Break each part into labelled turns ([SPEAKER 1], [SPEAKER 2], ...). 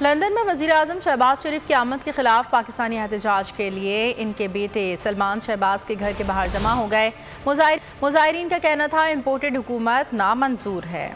[SPEAKER 1] London में वज़ीर आज़म शहबाज शरीफ की आमद के खिलाफ पाकिस्तानी एहतजाज के लिए इनके बेटे सलमान शहबाज के घर के बाहर जमा हो गए। मुजाहिरीन का कहना था इम्पोर्टेड हुकूमत नामंजूर है।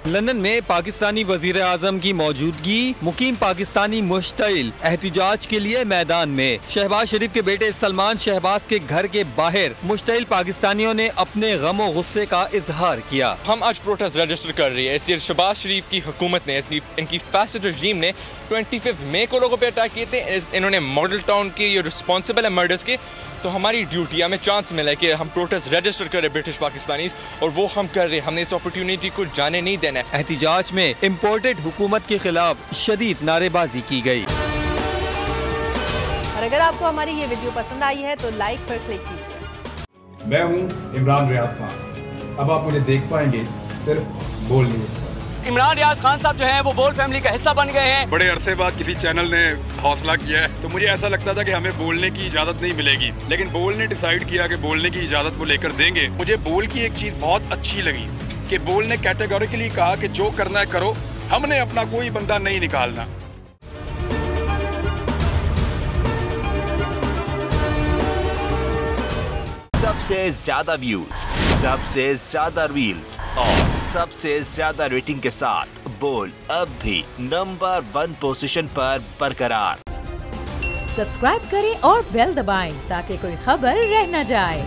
[SPEAKER 2] लंदन में पाकिस्तानी वजीर आजम की मौजूदगी, मुकीम पाकिस्तानी मुश्तइल एहतजाज के लिए मैदान में। शहबाज शरीफ के बेटे सलमान शहबाज के घर के बाहर मुश्तइल पाकिस्तानियों ने अपने गम और गुस्से का इजहार किया।
[SPEAKER 3] हम आज प्रोटेस्ट रजिस्टर कर रही है, इसलिए शहबाज शरीफ की हुकूमत ने, इनकी फैसिस्ट रजीम ने 25 मई को लोगों पर अटैक किए थे। इन्होंने मॉडल टाउन के ये रिस्पॉन्सिबल है मर्डर्स के। तो हमारी ड्यूटी, हमें चांस मिला है कि हम प्रोटेस्ट रजिस्टर करें ब्रिटिश पाकिस्तानीज, और वो हम कर रहे हैं। हमने इस अपॉर्चुनिटी को जाने नहीं देना है।
[SPEAKER 2] एहतजाज में इम्पोर्टेड हुकूमत के खिलाफ शदीद नारेबाजी की गई।
[SPEAKER 1] और अगर आपको हमारी ये वीडियो पसंद आई है तो लाइक पर क्लिक कीजिए।
[SPEAKER 4] मैं हूँ इमरान रियाज खान। अब आप मुझे देख पाएंगे सिर्फ बोल न्यूज़।
[SPEAKER 5] इमरान रियाज खान साहब जो हैं वो बोल फैमिली का हिस्सा बन गए हैं।
[SPEAKER 6] बड़े अरसे बाद किसी चैनल ने हौसला किया है, तो मुझे ऐसा लगता था कि हमें बोलने की इजाजत नहीं मिलेगी, लेकिन बोल ने डिसाइड किया कि बोलने की इजाजत वो लेकर देंगे। मुझे बोल की एक चीज बहुत अच्छी लगी कि बोल ने कैटेगोरिकली कहा कि जो करना है करो, हमने अपना कोई बंदा नहीं निकालना।
[SPEAKER 7] सबसे ज्यादा व्यूज, सबसे ज्यादा रील्स और सबसे ज्यादा रेटिंग के साथ बोल अब भी नंबर 1 पोजीशन पर बरकरार।
[SPEAKER 8] सब्सक्राइब करें और बेल दबाएं ताकि कोई खबर रह न जाए।